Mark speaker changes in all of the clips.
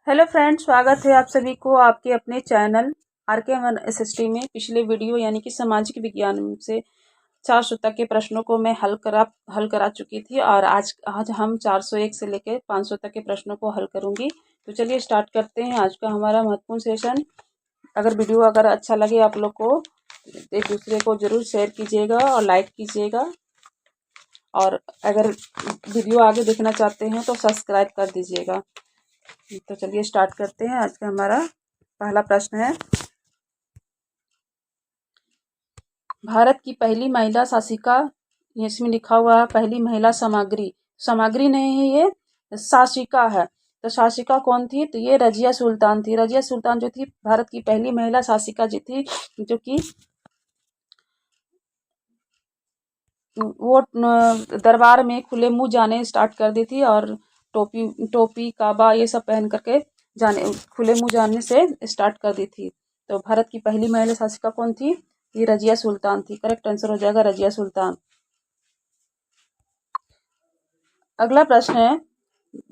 Speaker 1: Hello friends, स्वागत है आप सभी को आपके अपने चैनल RK1 SST में। पिछले वीडियो यानी कि सामाजिक विज्ञान से 400 तक के प्रश्नों को मैं हल करा चुकी थी और आज हम 401 से लेकर 500 तक के प्रश्नों को हल करूंगी। तो चलिए स्टार्ट करते हैं आज का हमारा महत्वपूर्ण सेशन। अगर अच्छा लगे आप लोग को, एक दूसरे को जरूर शेयर कीजिएगा और लाइक कीजिएगा, और अगर वीडियो आगे देखना चाहते हैं तो सब्सक्राइब कर दीजिएगा। तो चलिए स्टार्ट करते हैं। आज का हमारा पहला प्रश्न है, भारत की पहली महिला शासिका, इसमें लिखा हुआ है पहली महिला सामग्री नहीं है, ये शासिका है। तो शासिका कौन थी? तो ये रजिया सुल्तान थी। रजिया सुल्तान जो थी भारत की पहली महिला शासिका जो थी, जो कि वो दरबार में खुले मुंह जाने स्टार्ट कर दी थी और टोपी काबा ये सब पहन करके खुले मुंह जाने से स्टार्ट कर दी थी। तो भारत की पहली महिला शासिका कौन थी? ये रजिया सुल्तान थी। करेक्ट आंसर हो जाएगा रजिया सुल्तान। अगला प्रश्न है,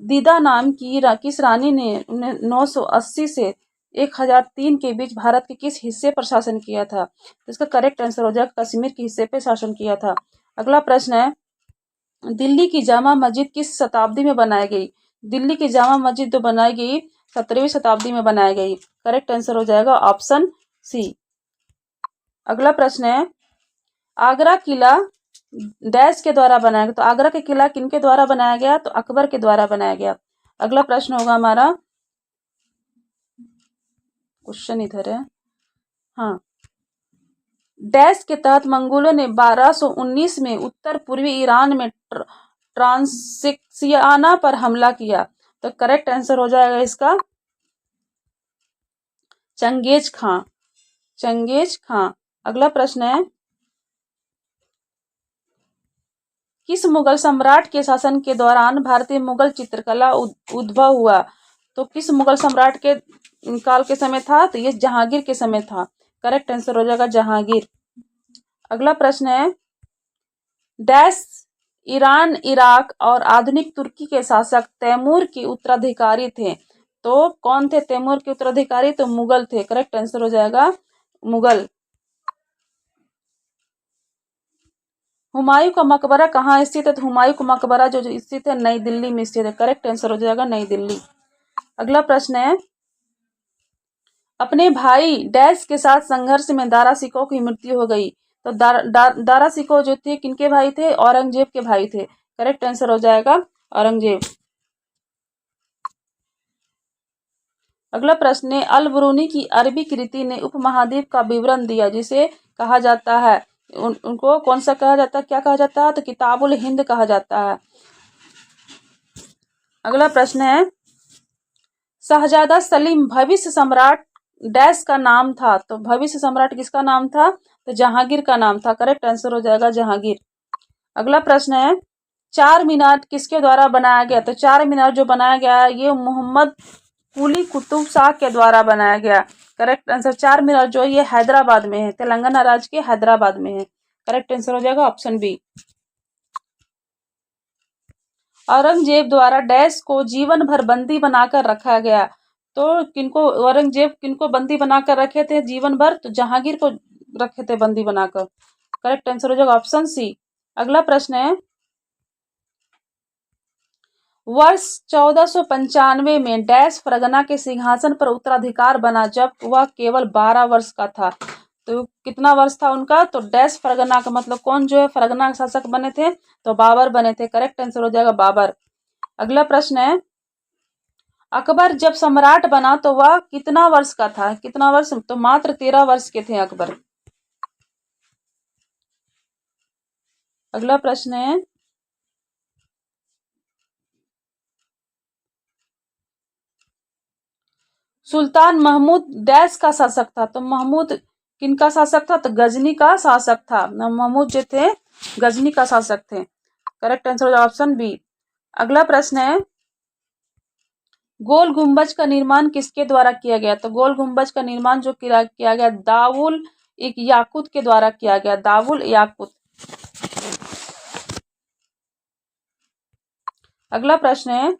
Speaker 1: दीदा नाम की किस रानी ने 980 से 1003 के बीच भारत के किस हिस्से पर शासन किया था? तो इसका करेक्ट आंसर हो जाएगा कश्मीर के हिस्से पे शासन किया था। अगला प्रश्न है, दिल्ली की जामा मस्जिद किस शताब्दी में बनाई गई? दिल्ली की जामा मस्जिद जो बनाई गई 17वीं शताब्दी में बनाई गई। करेक्ट आंसर हो जाएगा ऑप्शन सी। अगला प्रश्न है, आगरा किला डैश के द्वारा बनाया गया? तो आगरा के किला किनके द्वारा बनाया गया? तो अकबर के द्वारा बनाया गया। अगला प्रश्न होगा हमारा, क्वेश्चन इधर है, हाँ, डैश के तहत मंगोलों ने 1219 में उत्तर पूर्वी ईरान में ट्रांसिक्सियाना पर हमला किया। तो करेक्ट आंसर हो जाएगा इसका चंगेज खां। अगला प्रश्न है, किस मुगल सम्राट के शासन के दौरान भारतीय मुगल चित्रकला उद्भव हुआ? तो किस मुगल सम्राट के काल के समय था? तो ये जहांगीर के समय था। करेक्ट आंसर हो जाएगा जहांगीर। अगला प्रश्न है, डैश ईरान, इराक और आधुनिक तुर्की के शासक तैमूर के उत्तराधिकारी थे। तो कौन थे तैमूर के उत्तराधिकारी? तो मुगल थे। करेक्ट आंसर हो जाएगा मुगल। हुमायूं का मकबरा कहाँ स्थित है? तो हुमायूं का मकबरा जो स्थित है नई दिल्ली में स्थित है। करेक्ट आंसर हो जाएगा नई दिल्ली। अगला प्रश्न है, अपने भाई डैश के साथ संघर्ष में दारा सिकोह की मृत्यु हो गई। तो दारा सिकोह जो थे किनके भाई थे? औरंगजेब के भाई थे। करेक्ट आंसर हो जाएगा औरंगजेब। अगला प्रश्न है, अल बरूनी की अरबी कृति ने उपमहाद्वीप का विवरण दिया, जिसे कहा जाता है, उनको कौन सा कहा जाता है, क्या कहा जाता है? तो किताबुल हिंद कहा जाता है। अगला प्रश्न है, शहजादा सलीम भविष्य सम्राट डैश का नाम था। तो भविष्य सम्राट किसका नाम था? तो जहांगीर का नाम था। करेक्ट आंसर हो जाएगा जहांगीर। अगला प्रश्न है, चार मीनार किसके द्वारा बनाया गया? तो चार मीनार जो बनाया गया ये मोहम्मद कुली कुतुब शाह के द्वारा बनाया गया। करेक्ट आंसर, चार मीनार जो ये हैदराबाद में है, तेलंगाना राज्य के हैदराबाद में है। करेक्ट आंसर हो जाएगा ऑप्शन बी। औरंगजेब द्वारा डैश को जीवन भर बंदी बनाकर रखा गया। तो औरंगजेब किनको बंदी बनाकर रखे थे जीवन भर? तो जहांगीर को रखे थे बंदी बनाकर। करेक्ट आंसर हो जाएगा ऑप्शन सी। अगला प्रश्न है, वर्ष 1495 में डैश फरगना के सिंहासन पर उत्तराधिकार बना, जब वह केवल 12 वर्ष का था। तो कितना वर्ष था उनका? तो डैश फरगना का मतलब कौन जो है फरगना के शासक बने थे? तो बाबर बने थे। करेक्ट आंसर हो जाएगा बाबर। अगला प्रश्न है, अकबर जब सम्राट बना तो वह कितना वर्ष का था? कितना वर्ष? तो मात्र 13 वर्ष के थे अकबर। अगला प्रश्न है, सुल्तान महमूद डैश का शासक था। तो महमूद किनका शासक था? तो गजनी का शासक था। महमूद जो थे गजनी का शासक थे। Correct answer option B. अगला प्रश्न है, गोल गुंबज का निर्माण किसके द्वारा किया गया? तो गोल गुंबज का निर्माण जो किया गया दावुल एक याकूत के द्वारा किया गया। दावुल याकूत। अगला प्रश्न है,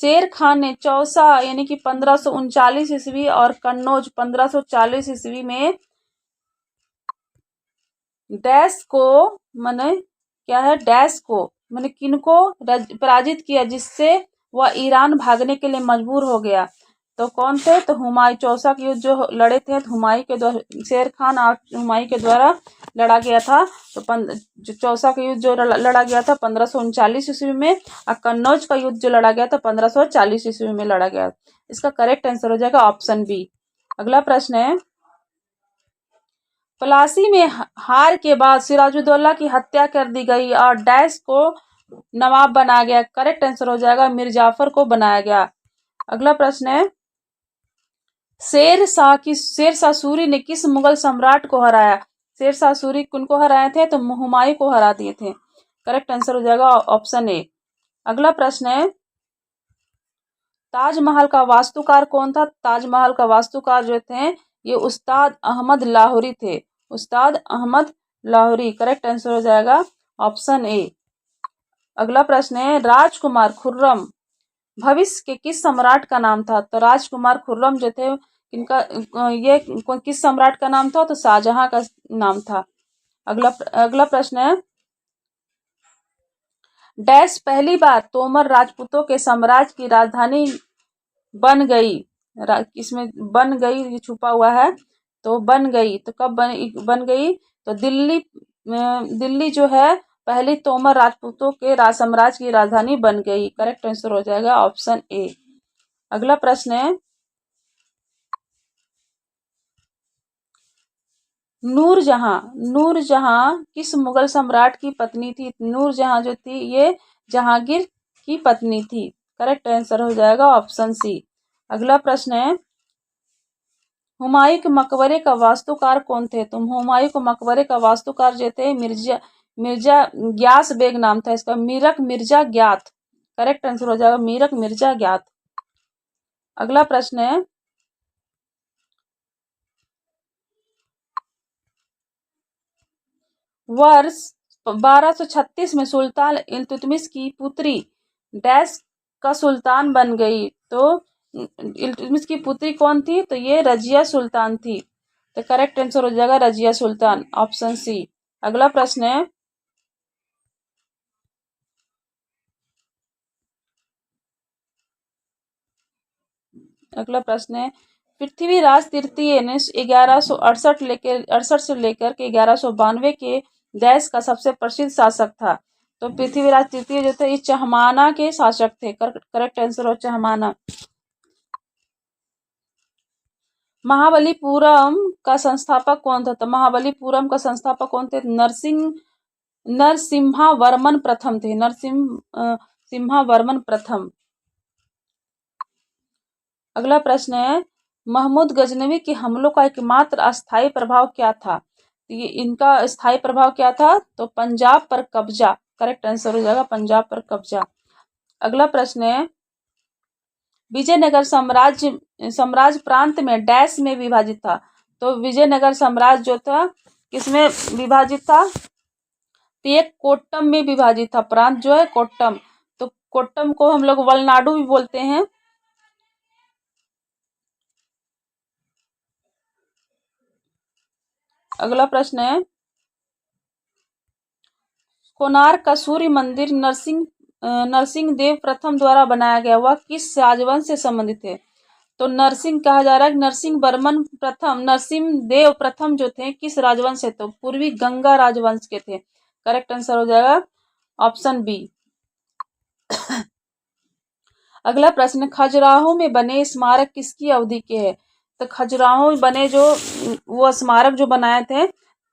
Speaker 1: शेर खान ने चौसा यानी कि 1539 ईस्वी और कन्नौज 1540 ईस्वी में डैश को माने क्या है, डैश को माने किनको पराजित किया, जिससे वह ईरान भागने के लिए मजबूर हो गया। तो कौन थे, तो हुमायूं। चौसा के युद्ध जो लड़े थे तो हुमायूं के द्वारा, शेर खान और हुमायूं के द्वारा लड़ा गया था। तो चौसा का युद्ध जो लड़ा गया था 1539 ईस्वी में, और कन्नौज का युद्ध जो लड़ा गया था 1540 ईस्वी में लड़ा गया। इसका करेक्ट आंसर हो जाएगा ऑप्शन बी। अगला प्रश्न है, प्लासी में हार के बाद सिराजुद्दौला की हत्या कर दी गई और डैश को नवाब बनाया गया। करेक्ट आंसर हो जाएगा मीर जाफर को बनाया गया। अगला प्रश्न है, शेर शाह सूरी ने किस मुगल सम्राट को हराया। शेर शाह सूरी किनको हराए थे, तो हुमायूं को हरा दिए थे। करेक्ट आंसर हो जाएगा ऑप्शन ए। अगला प्रश्न है, ताजमहल का वास्तुकार कौन था। ताजमहल का वास्तुकार जो थे ये उस्ताद अहमद लाहौरी थे। उस्ताद अहमद लाहौरी। करेक्ट आंसर हो जाएगा ऑप्शन ए। अगला प्रश्न है, राजकुमार खुर्रम भविष्य के किस सम्राट का नाम था। तो राजकुमार खुर्रम जो थे इनका ये किस सम्राट का नाम था, तो शाहजहां का नाम था। अगला प्रश्न है, डैश पहली बार तोमर राजपूतों के साम्राज्य की राजधानी बन गई। इसमें बन गई ये छुपा हुआ है, तो बन गई तो कब बन गई, तो दिल्ली जो है पहली तोमर राजपूतों के साम्राज्य की राजधानी बन गई। करेक्ट आंसर हो जाएगा ऑप्शन ए। अगला प्रश्न है, नूरजहां किस मुगल सम्राट की पत्नी थी। नूरजहां जो थी ये जहांगीर की पत्नी थी। करेक्ट आंसर हो जाएगा ऑप्शन सी। अगला प्रश्न है, हुमायूं के मकबरे का वास्तुकार कौन थे। तो हुमायूं के मकबरे का वास्तुकार जो थे मिर्जा ग्यास बेग नाम था इसका। मीरक मिर्जा ग्यात। करेक्ट आंसर हो जाएगा मीरक मिर्जा ग्यात। अगला प्रश्न है, वर्ष 1236 में सुल्तान इल्तुतमिश की पुत्री डैश का सुल्तान बन गई। तो इल्तुतमिश की पुत्री कौन थी, तो ये रजिया सुल्तान थी। तो करेक्ट आंसर हो जाएगा रजिया सुल्तान ऑप्शन सी। अगला प्रश्न है, पृथ्वीराज तृतीय ने 1168 से लेकर के 1192 के देश का सबसे प्रसिद्ध शासक था। तो पृथ्वीराज तृतीय जो थे ये चहमाना के शासक थे। करेक्ट आंसर हो चहमाना। महाबलीपुरम का संस्थापक कौन था। तो महाबलीपुरम का संस्थापक कौन थे, नरसिम्हा वर्मन प्रथम थे। सिम्हा वर्मन प्रथम। अगला प्रश्न है, महमूद गजनवी के हमलों का एकमात्र अस्थायी प्रभाव क्या था। ये इनका स्थायी प्रभाव क्या था, तो पंजाब पर कब्जा। करेक्ट आंसर हो जाएगा पंजाब पर कब्जा। अगला प्रश्न है, विजयनगर साम्राज्य प्रांत में डैश में विभाजित था। तो विजयनगर साम्राज्य जो था किसमें विभाजित था, तो ये कोट्टम में विभाजित था। प्रांत जो है कोट्टम। तो कोट्टम को हम लोग वलनाडु भी बोलते हैं। अगला प्रश्न है, कोणार्क का सूर्य मंदिर नरसिंह देव प्रथम द्वारा बनाया गया, वह किस राजवंश से संबंधित है। तो नरसिंह कहा जा रहा है, नरसिंह देव प्रथम जो थे किस राजवंश से, तो पूर्वी गंगा राजवंश के थे। करेक्ट आंसर हो जाएगा ऑप्शन बी। अगला प्रश्न, खजुराहो में बने स्मारक किसकी अवधि के हैं। तो खजुराहो में बने जो वो स्मारक जो बनाए थे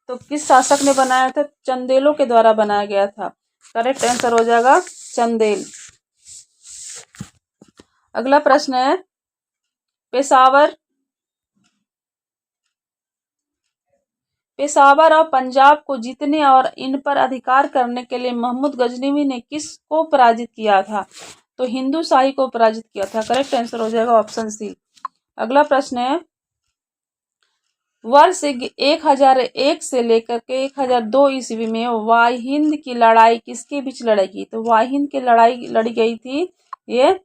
Speaker 1: तो किस शासक ने बनाया था, चंदेलों के द्वारा बनाया गया था। करेक्ट आंसर हो जाएगा चंदेल। अगला प्रश्न है, पेशावर और पंजाब को जीतने और इन पर अधिकार करने के लिए महमूद गजनवी ने किसको पराजित किया था। तो हिंदू शाही को पराजित किया था। करेक्ट आंसर हो जाएगा ऑप्शन सी। अगला प्रश्न है, वर्ष 1001 से लेकर के 1002 ईस्वी में वाहिंद की लड़ाई किसके बीच लड़ी गई। तो वाहिंद की लड़ाई लड़ी गई थी ये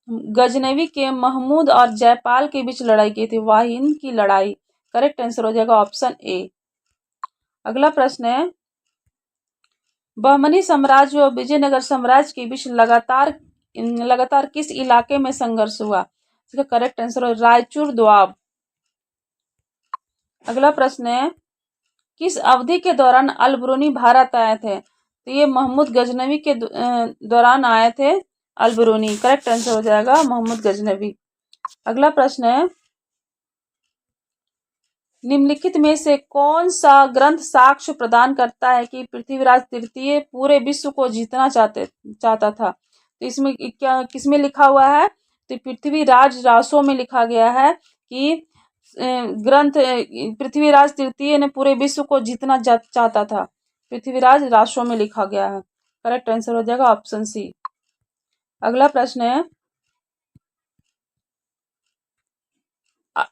Speaker 1: गजनवी के महमूद और जयपाल के बीच लड़ाई की थी? वाहिन की लड़ाई। करेक्ट आंसर हो जाएगा ऑप्शन ए। अगला प्रश्न है, बहमनी साम्राज्य और विजयनगर साम्राज्य के बीच लगातार किस इलाके में संघर्ष हुआ? इसका करेक्ट आंसर है रायचूर दोआब। अगला प्रश्न है, किस अवधि के दौरान अल ब्रूनी भारत आए थे? तो ये महमूद गजनवी के दौरान आए थे अल ब्रूनी। करेक्ट आंसर हो जाएगा मोहम्मद गजनवी। अगला प्रश्न है, निम्नलिखित में से कौन सा ग्रंथ साक्ष्य प्रदान करता है कि पृथ्वीराज तृतीय पूरे विश्व को जीतना चाहता था? तो इसमें क्या किसमें लिखा हुआ है? तो पृथ्वीराज रासो में लिखा गया है कि ग्रंथ पृथ्वीराज तृतीय ने पूरे विश्व को जीतना चाहता था। पृथ्वीराज रासो में लिखा गया है। करेक्ट आंसर हो जाएगा ऑप्शन सी। अगला प्रश्न है,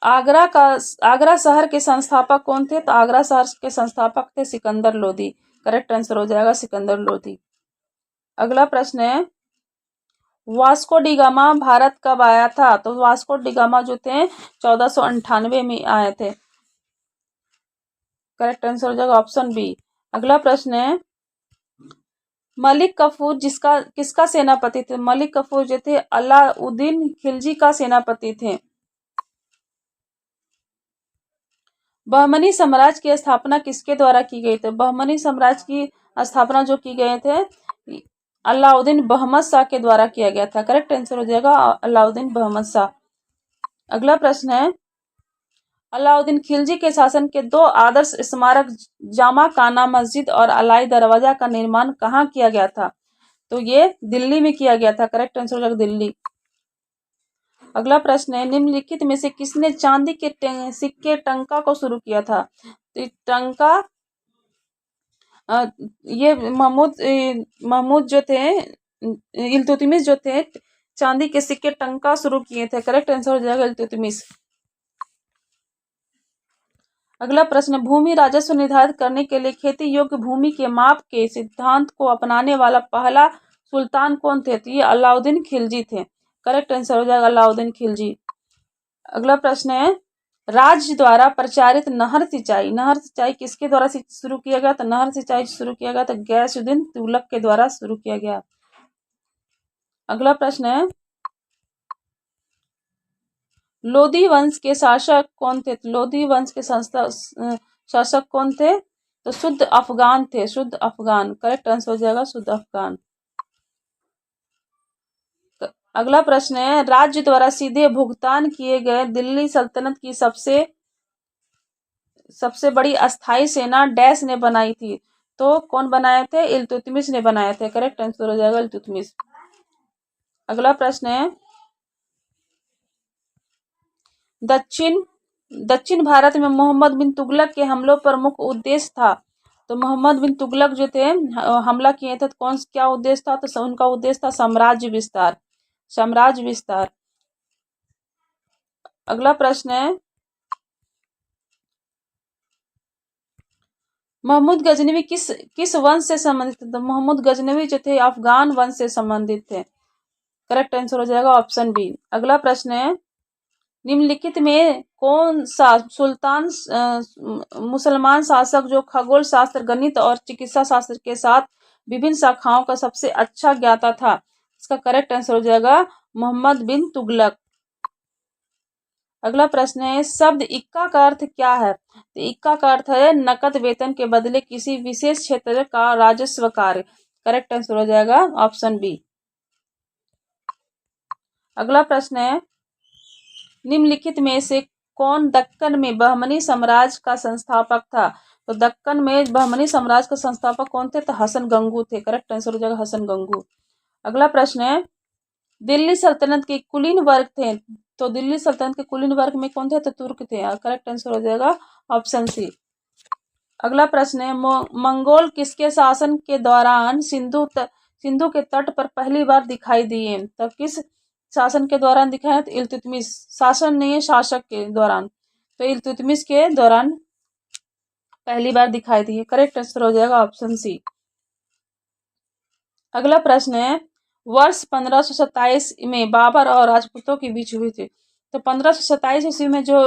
Speaker 1: आगरा शहर के संस्थापक कौन थे? तो आगरा शहर के संस्थापक थे सिकंदर लोदी। करेक्ट आंसर हो जाएगा सिकंदर लोदी। अगला प्रश्न है, वास्को डी गामा भारत कब आया था? तो वास्को डी गामा जो थे 1498 में आए थे। करेक्ट आंसर हो जाएगा ऑप्शन बी। अगला प्रश्न है, मलिक कफूर किसका सेनापति थे? मलिक कफूर जो थे अलाउद्दीन खिलजी का सेनापति थे। बहमनी साम्राज्य की स्थापना किसके द्वारा की गई थी? बहमनी साम्राज्य की स्थापना जो की गए थे अलाउद्दीन बहमद शाह के द्वारा किया गया था। करेक्ट आंसर हो जाएगा अलाउद्दीन बहमद शाह। अगला प्रश्न है, अलाउद्दीन खिलजी के शासन के दो आदर्श स्मारक जामा काना मस्जिद और अलाई दरवाजा का निर्माण कहाँ किया गया था? तो ये दिल्ली में किया गया था। करेक्ट आंसर हो जाएगा दिल्ली। अगला प्रश्न है, निम्नलिखित में से किसने चांदी के सिक्के टंका को शुरू किया था? तो टंका ये महमूद जो थे इल्तुतमिश जो थे चांदी के सिक्के टंका शुरू किए थे। करेक्ट आंसर हो जाएगा इल्तुतमिश। अगला प्रश्न, भूमि राजस्व निर्धारित करने के लिए खेती योग्य भूमि के माप के सिद्धांत को अपनाने वाला पहला सुल्तान कौन थे? तो ये अलाउद्दीन खिलजी थे। करेक्ट आंसर हो जाएगा अलाउद्दीन खिलजी। अगला प्रश्न है, राज्य द्वारा प्रचारित नहर सिंचाई किसके द्वारा शुरू किया गया? तो नहर सिंचाई शुरू किया गया था गयासुद्दीन तुगलक के द्वारा शुरू किया गया। अगला प्रश्न है, लोदी वंश के शासक कौन थे? लोदी वंश के शासक कौन थे? तो शुद्ध अफगान थे। शुद्ध अफगान। करेक्ट आंसर हो जाएगा शुद्ध अफगान। अगला प्रश्न है, राज्य द्वारा सीधे भुगतान किए गए दिल्ली सल्तनत की सबसे बड़ी अस्थाई सेना डैश ने बनाई थी? तो कौन बनाए थे? इल्तुतमिश ने बनाए थे। करेक्ट आंसर हो जाएगा इल्तुतमिश। अगला प्रश्न है, दक्षिण भारत में मोहम्मद बिन तुगलक के हमलों पर मुख्य उद्देश्य था? तो मोहम्मद बिन तुगलक जो थे हमला किए थे, तो क्या उद्देश्य था? तो उनका उद्देश्य था साम्राज्य विस्तार। अगला प्रश्न है, महमूद गजनवी किस वंश से संबंधित थे? तो महमूद गजनवी जो थे अफगान वंश से संबंधित थे। करेक्ट आंसर हो जाएगा ऑप्शन बी। अगला प्रश्न है, निम्नलिखित में कौन सा मुसलमान शासक जो खगोल शास्त्र, गणित और चिकित्सा शास्त्र के साथ विभिन्न शाखाओं का सबसे अच्छा ज्ञाता था? इसका करेक्ट आंसर हो जाएगा मोहम्मद बिन तुगलक। अगला प्रश्न है, शब्द इक्का का अर्थ क्या है? तो इक्का का अर्थ है नकद वेतन के बदले किसी विशेष क्षेत्र का राजस्व कार्य। करेक्ट आंसर हो जाएगा ऑप्शन बी। अगला प्रश्न है, निम्नलिखित में से कौन दक्कन में बहमनी साम्राज्य का संस्थापक था? तो दक्कन में बहमनी साम्राज्य का संस्थापक कौन थे? तो हसन गंगू थे। करेक्ट आंसर हो जाएगा हसन गंगू। अगला प्रश्न है, दिल्ली सल्तनत के कुलीन वर्ग थे? तो दिल्ली सल्तनत के कुलीन वर्ग में कौन थे? तो तुर्क थे। करेक्ट आंसर हो जाएगा ऑप्शन सी। अगला प्रश्न है, मंगोल किसके शासन के दौरान सिंधु के तट पर पहली बार दिखाई दिए? तो किस शासन के दौरान दिखाया? तो इल्तुतमिश। शासन नहीं है, शासक के दौरान। तो इल्तुतमिश के दौरान पहली बार दिखाई दिए। करेक्ट आंसर हो जाएगा ऑप्शन सी। अगला प्रश्न है, वर्ष 1527 में बाबर और राजपूतों के बीच हुई थी। तो 1527 ईस्वी में जो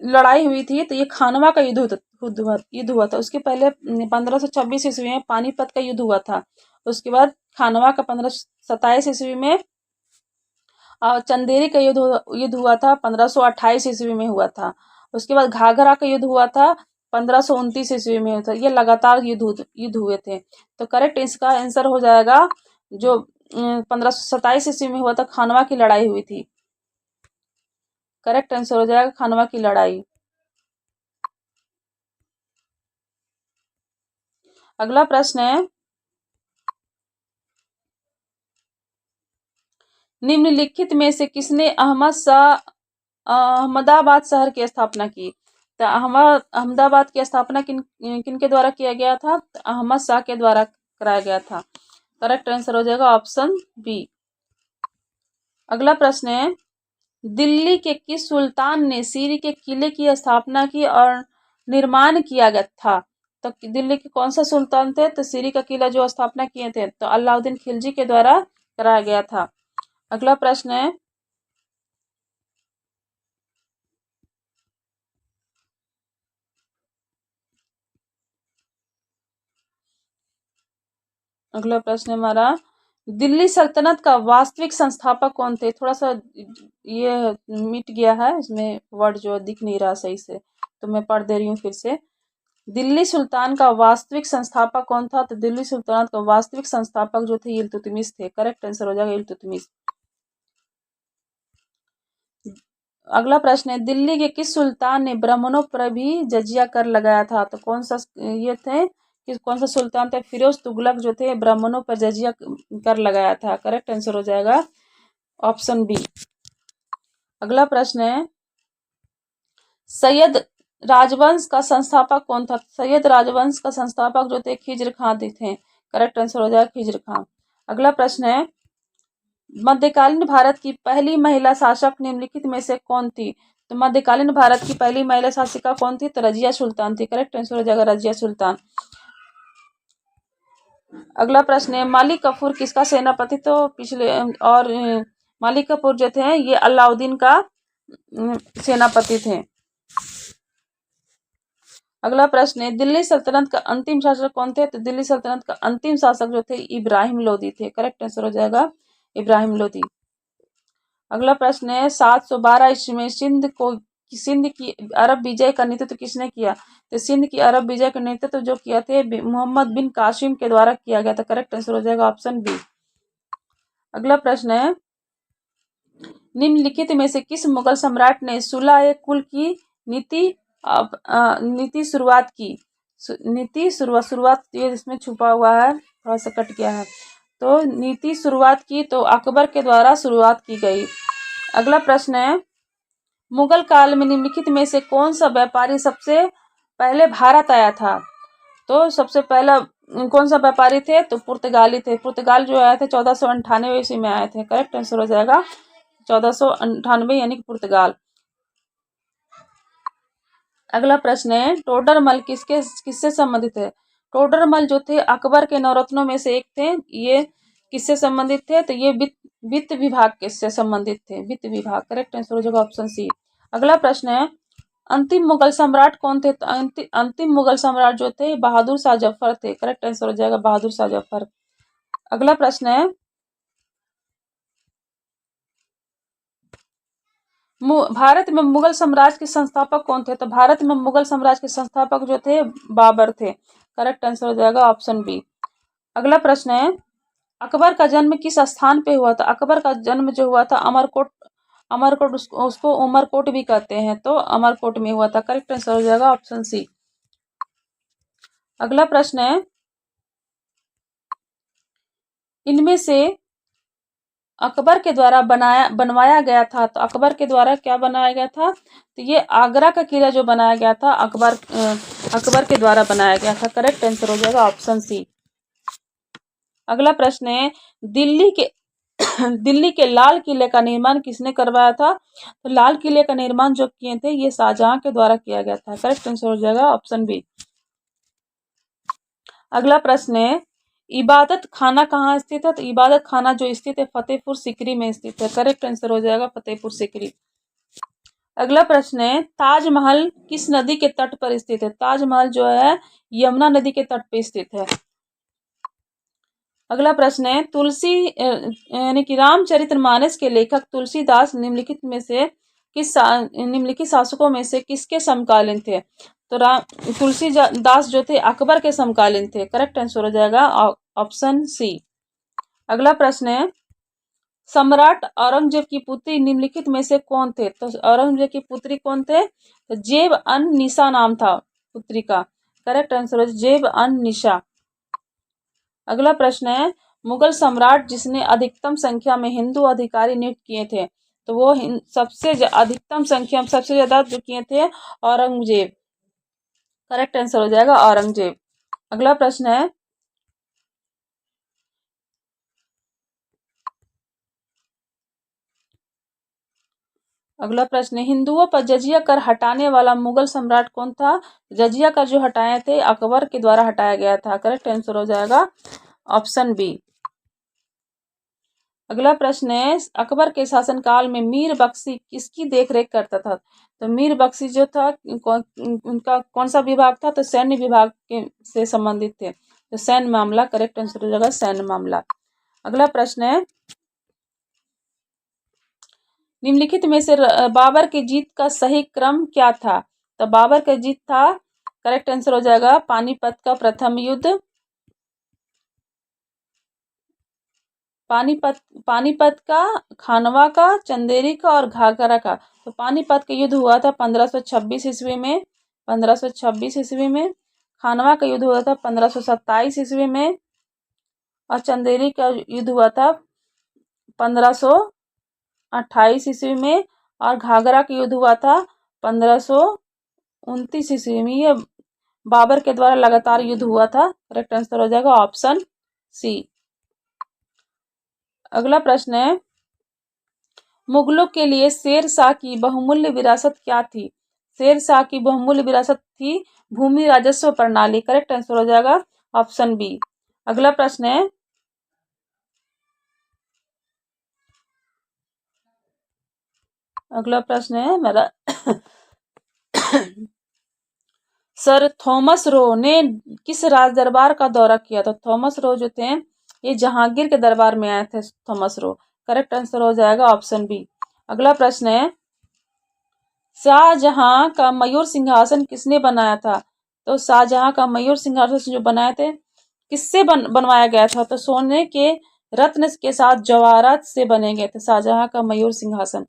Speaker 1: लड़ाई हुई थी, तो ये खानवा का युद्ध हुआ था। उसके पहले 1526 ईस्वी में पानीपत का युद्ध हुआ था। उसके बाद खानवा का 1527 ईस्वी में चंदेरी का युद्ध हुआ था, 1528 ईस्वी में हुआ था। उसके बाद घाघरा का युद्ध हुआ था, 1529 ईस्वी में हुआ था। ये लगातार युद्ध हुए थे। तो करेक्ट इसका आंसर हो जाएगा जो 1527 ईस्वी में हुआ था, खानवा की लड़ाई हुई थी। करेक्ट आंसर हो जाएगा खानवा की लड़ाई। अगला प्रश्न है, निम्नलिखित में से किसने अहमदाबाद शहर की स्थापना की? तो अहमदाबाद की स्थापना किन के द्वारा किया गया था? तो अहमद शाह के द्वारा कराया गया था। करेक्ट आंसर हो जाएगा ऑप्शन बी। अगला प्रश्न है, दिल्ली के किस सुल्तान ने सीरी के किले की स्थापना की और निर्माण किया गया था? तो दिल्ली के कौन सा सुल्तान थे? तो सीरी का किला जो स्थापना किए थे, तो अलाउद्दीन खिलजी के द्वारा कराया गया था। अगला प्रश्न है, अगला प्रश्न हमारा, दिल्ली सल्तनत का वास्तविक संस्थापक कौन थे? थोड़ा सा ये मिट गया है, इसमें वर्ड जो दिख नहीं रहा सही से, तो मैं पढ़ दे रही हूँ फिर से। दिल्ली सुल्तान का वास्तविक संस्थापक कौन था? तो दिल्ली सुल्तानत का वास्तविक संस्थापक जो थे इल्तुतमिश थे। करेक्ट आंसर हो जाएगा इल्तुतमिश। अगला प्रश्न है, दिल्ली के किस सुल्तान ने ब्राह्मणों पर भी जजिया कर लगाया था? तो कौन सा ये थे, कौन सा सुल्तान थे? फिरोज तुगलक जो थे ब्राह्मणों पर जजिया कर लगाया था। करेक्ट आंसर हो जाएगा ऑप्शन बी। अगला प्रश्न है, सैयद राजवंश का संस्थापक कौन था? सैयद राजवंश का संस्थापक जो थे खिज्र खां थे। करेक्ट आंसर हो जाएगा खिज्र खां। अगला प्रश्न है, मध्यकालीन भारत की पहली महिला शासक निम्नलिखित में से कौन थी? तो मध्यकालीन भारत की पहली महिला शासिका कौन थी? तो रजिया सुल्तान थी। करेक्ट आंसर हो जाएगा रजिया सुल्तान। अगला प्रश्न है, मालिक कफूर किसका सेनापति? तो मालिक कफूर जो थे ये अलाउद्दीन का सेनापति थे। अगला प्रश्न है, दिल्ली सल्तनत का अंतिम शासक कौन थे? तो दिल्ली सल्तनत का अंतिम शासक जो थे इब्राहिम लोदी थे। करेक्ट आंसर हो जाएगा इब्राहिम लोदी। अगला प्रश्न है, 712 ईस्वी में सिंध की अरब विजय का नेतृत्व किसने किया? तो सिंध की अरब विजय का नेतृत्व जो किया थे मोहम्मद बिन कासिम के द्वारा किया गया था। करेक्ट आंसर हो जाएगा ऑप्शन बी। अगला प्रश्न है, निम्नलिखित में से किस मुगल सम्राट ने सुलह कुल की नीति शुरुआत की? शुरुआत ये इसमें छुपा हुआ है, थोड़ा सा कट गया है। तो नीति शुरुआत की तो अकबर के द्वारा शुरुआत की गई। अगला प्रश्न है, मुगल काल में निम्नलिखित में से कौन सा व्यापारी सबसे पहले भारत आया था? तो सबसे पहला कौन सा व्यापारी थे? तो पुर्तगाली थे। पुर्तगाल जो आए थे 1498 ईस्वी में आए थे। करेक्ट आंसर हो जाएगा 1498 यानी कि पुर्तगाल। अगला प्रश्न है, टोडरमल किससे संबंधित है? टोडरमल जो थे अकबर के नवरत्नों में से एक थे। ये किससे संबंधित थे? तो ये वित्त विभाग से संबंधित थे। वित्त विभाग। करेक्ट आंसर हो जाएगा ऑप्शन सी। अगला प्रश्न है, अंतिम मुगल सम्राट कौन थे? तो अंतिम मुगल सम्राट जो थे बहादुर शाह जफर थे। करेक्ट आंसर हो जाएगा बहादुर शाह जफर। अगला प्रश्न है, भारत में मुगल साम्राज्य के संस्थापक कौन थे? तो भारत में मुगल साम्राज्य के संस्थापक जो थे बाबर थे। करेक्ट आंसर हो जाएगा ऑप्शन बी। अगला प्रश्न है, अकबर का जन्म किस स्थान पे हुआ था? अकबर का जन्म जो हुआ था अमरकोट उसको उमरकोट भी कहते हैं, तो अमरकोट में हुआ था। करेक्ट आंसर हो जाएगा ऑप्शन सी। अगला प्रश्न है, इनमें से अकबर के द्वारा बनवाया गया था, तो अकबर के द्वारा क्या बनाया गया था? तो ये आगरा का किला जो बनाया गया था अकबर के द्वारा बनाया गया था। करेक्ट आंसर हो जाएगा ऑप्शन सी। अगला प्रश्न है, दिल्ली के दिल्ली के लाल किले का निर्माण किसने करवाया था? तो लाल किले का निर्माण जो किए थे ये शाहजहां के द्वारा किया गया था। करेक्ट आंसर हो जाएगा ऑप्शन बी। अगला प्रश्न है, इबादत खाना कहाँ स्थित है? तो इबादत खाना जो स्थित है फतेहपुर सीकरी में स्थित है। करेक्ट आंसर हो जाएगा फतेहपुर सीकरी। अगला प्रश्न है, ताजमहल किस नदी के तट पर स्थित है? ताजमहल जो है यमुना नदी के तट पर स्थित है। अगला प्रश्न है, तुलसी यानी कि रामचरितमानस के लेखक तुलसीदास निम्नलिखित शासकों में से किसके समकालीन थे? तो तुलसीदास जो थे अकबर के समकालीन थे। करेक्ट आंसर हो जाएगा ऑप्शन सी। अगला प्रश्न है, सम्राट औरंगजेब की पुत्री निम्नलिखित में से कौन थे? तो औरंगजेब की पुत्री कौन थे? तो जेब अन निशा नाम था पुत्री का। करेक्ट आंसर है जेब अन निशा। अगला प्रश्न है, मुगल सम्राट जिसने अधिकतम संख्या में हिंदू अधिकारी नियुक्त किए थे? तो वो अधिकतम संख्या सबसे ज्यादा जो किए थे औरंगजेब। करेक्ट आंसर हो जाएगा औरंगजेब। अगला प्रश्न है, हिंदुओं पर जजिया कर हटाने वाला मुगल सम्राट कौन था? जजिया कर जो हटाए थे अकबर के द्वारा हटाया गया था। करेक्ट आंसर हो जाएगा ऑप्शन बी। अगला प्रश्न है, अकबर के शासनकाल में मीर बख्शी किसकी देखरेख करता था? तो मीर बख्शी जो था उनका कौन सा विभाग था? तो सैन्य विभाग के से संबंधित थे। तो सैन्य मामला। करेक्ट आंसर हो जाएगा सैन्य मामला। अगला प्रश्न है, निम्नलिखित में से बाबर की जीत का सही क्रम क्या था? तो बाबर का जीत था, करेक्ट आंसर हो जाएगा पानीपत का प्रथम युद्ध। पानीपत का, खानवा का, चंदेरी का और घाघरा का। तो पानीपत का युद्ध हुआ था 1526 ईस्वी में। 1526 ईस्वी में। खानवा का युद्ध हुआ था 1527 ईस्वी में। और चंदेरी का युद्ध हुआ था 1528 ईस्वी में। और घाघरा का युद्ध हुआ था 1529 ईस्वी में। ये बाबर के द्वारा लगातार युद्ध हुआ था। करेक्ट आंसर हो जाएगा ऑप्शन सी। अगला प्रश्न है, मुगलों के लिए शेर शाह की बहुमूल्य विरासत क्या थी? शेर शाह की बहुमूल्य विरासत थी भूमि राजस्व प्रणाली। करेक्ट आंसर हो जाएगा ऑप्शन बी। अगला प्रश्न है, मेरा सर थॉमस रो ने किस राज दरबार का दौरा किया था? थॉमस रो जो थे ये जहांगीर के दरबार में आए थे थॉमस रो। करेक्ट आंसर हो जाएगा ऑप्शन बी। अगला प्रश्न है, शाहजहां का मयूर सिंहासन किसने बनाया था? तो शाहजहां का मयूर सिंहासन जो बनाए थे किससे बनवाया गया था? तो सोने के रत्न के साथ जवाहरात से बने गए थे शाहजहां का मयूर सिंहासन।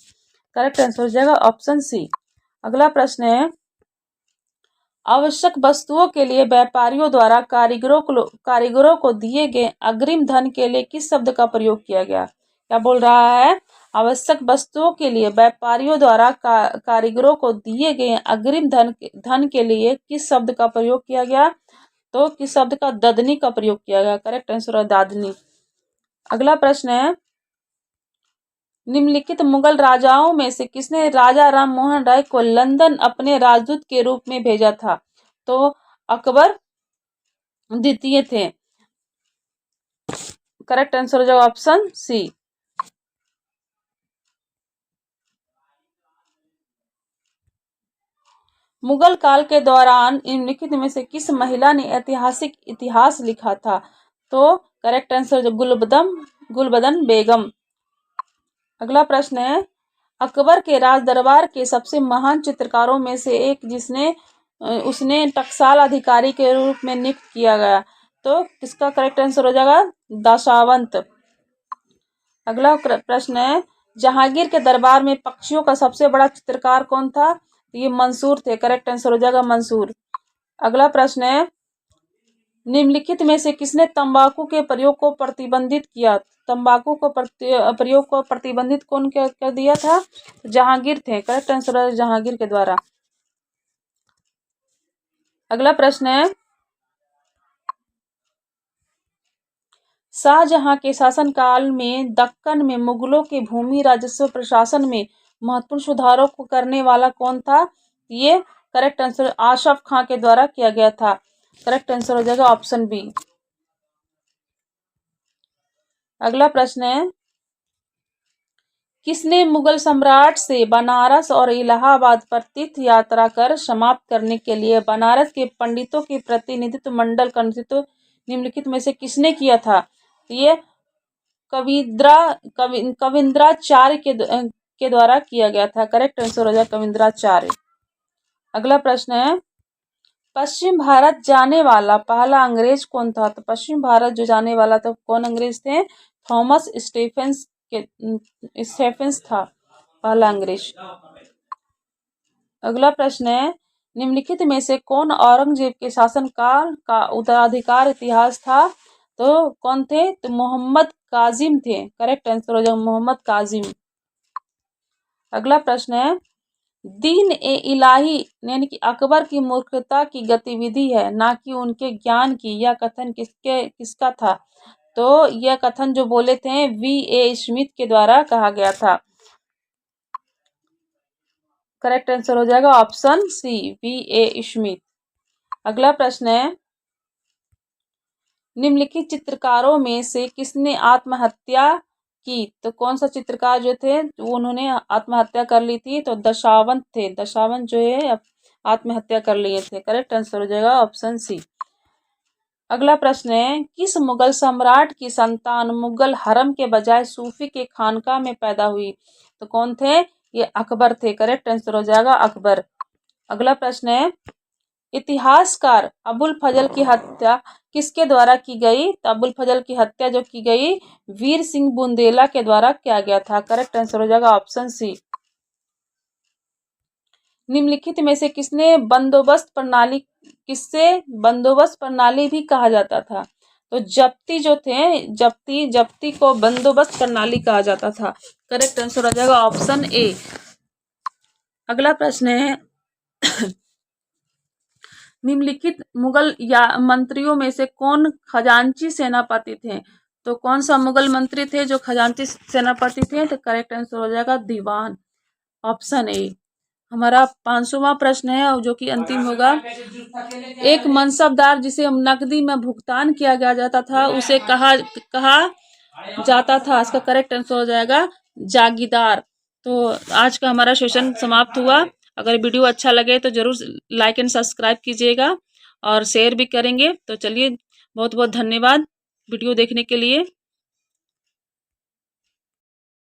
Speaker 1: करेक्ट आंसर हो जाएगा ऑप्शन सी। अगला प्रश्न है, आवश्यक वस्तुओं के लिए व्यापारियों द्वारा कारीगरों को दिए गए अग्रिम धन के लिए किस शब्द का प्रयोग किया गया? क्या बोल रहा है? आवश्यक वस्तुओं के लिए व्यापारियों द्वारा कारीगरों को दिए गए अग्रिम धन के लिए किस शब्द का प्रयोग किया गया? तो किस शब्द का? ददनी का प्रयोग किया गया। करेक्ट आंसर है दादनी। अगला प्रश्न है, निम्नलिखित मुगल राजाओं में से किसने राजा राम मोहन राय को लंदन अपने राजदूत के रूप में भेजा था? तो अकबर द्वितीय थे। करेक्ट आंसर हो जाएगा ऑप्शन सी। मुगल काल के दौरान निम्नलिखित में से किस महिला ने ऐतिहासिक इतिहास लिखा था? तो करेक्ट आंसर जो गुलबदन बेगम। अगला प्रश्न है, अकबर के राज दरबार के सबसे महान चित्रकारों में से एक जिसने उसने टकसाल अधिकारी के रूप में नियुक्त किया गया। तो किसका करेक्ट आंसर हो जाएगा? दशावंत। अगला प्रश्न है, जहांगीर के दरबार में पक्षियों का सबसे बड़ा चित्रकार कौन था? ये मंसूर थे। करेक्ट आंसर हो जाएगा मंसूर। अगला प्रश्न है, निम्नलिखित में से किसने तंबाकू के प्रयोग को प्रतिबंधित किया? तंबाकू को प्रयोग को प्रतिबंधित कौन कर दिया था? जहांगीर थे। करेक्ट आंसर है जहांगीर के द्वारा। अगला प्रश्न है, शाहजहां के शासनकाल में दक्कन में मुगलों के भूमि राजस्व प्रशासन में महत्वपूर्ण सुधारों को करने वाला कौन था? ये करेक्ट आंसर आशफ खां के द्वारा किया गया था। करेक्ट आंसर हो जाएगा ऑप्शन बी। अगला प्रश्न है, किसने मुगल सम्राट से बनारस और इलाहाबाद पर तीर्थ यात्रा कर समाप्त करने के लिए बनारस के पंडितों के प्रतिनिधित्व मंडल का नेतृत्व निम्नलिखित में से किसने किया था? तो ये कविंद्राचार्य के द्वारा किया गया था। करेक्ट आंसर हो जाए कविंद्राचार्य। अगला प्रश्न है, पश्चिम भारत जाने वाला पहला अंग्रेज कौन था? तो पश्चिम भारत जो जाने वाला था कौन अंग्रेज थे? थॉमस स्टेफेंस था पहला अंग्रेज। अगला प्रश्न है, निम्नलिखित में से कौन औरंगजेब के शासनकाल का उत्तराधिकार इतिहास था? तो कौन थे? तो मोहम्मद काजिम थे। करेक्ट आंसर हो जाए मोहम्मद काजिम। अगला प्रश्न है, दीन ए इलाही यानी कि अकबर की मूर्खता की गतिविधि है ना कि उनके ज्ञान की, यह कथन किसका था? तो यह कथन जो बोले थे V.A. स्मिथ के द्वारा कहा गया था। करेक्ट आंसर हो जाएगा ऑप्शन सी V.A. स्मिथ। अगला प्रश्न है, निम्नलिखित चित्रकारों में से किसने आत्महत्या की? तो कौन सा चित्रकार जो थे वो उन्होंने आत्महत्या कर ली थी? तो दशावंत थे। दशावंत जो है आत्महत्या कर लिए थे। करेक्ट आंसर हो जाएगा ऑप्शन सी। अगला प्रश्न है, किस मुगल सम्राट की संतान मुगल हरम के बजाय सूफी के खानका में पैदा हुई? तो कौन थे? ये अकबर थे। करेक्ट आंसर हो जाएगा अकबर। अगला प्रश्न है, इतिहासकार अबुल फजल की हत्या किसके द्वारा की गई? तो अबुल फजल की हत्या जो की गई वीर सिंह बुंदेला के द्वारा किया गया था। करेक्ट आंसर हो जाएगा ऑप्शन सी। निम्नलिखित में से किससे बंदोबस्त प्रणाली भी कहा जाता था? तो जप्ती जो थे जप्ती को बंदोबस्त प्रणाली कहा जाता था। करेक्ट आंसर हो जाएगा ऑप्शन ए। अगला प्रश्न है, निम्नलिखित मुगल या मंत्रियों में से कौन खजांची सेनापति थे? तो कौन सा मुगल मंत्री थे जो खजांची सेनापति थे? तो करेक्ट आंसर हो जाएगा दीवान, ऑप्शन ए। हमारा 500वां प्रश्न है जो कि अंतिम होगा, एक मनसबदार जिसे नकदी में भुगतान किया गया जाता था उसे कहा जाता था। इसका करेक्ट आंसर हो जाएगा जागीरदार। तो आज का हमारा सेशन समाप्त हुआ। अगर वीडियो अच्छा लगे तो जरूर लाइक एंड सब्सक्राइब कीजिएगा और शेयर भी करेंगे। तो चलिए, बहुत बहुत धन्यवाद वीडियो देखने के लिए।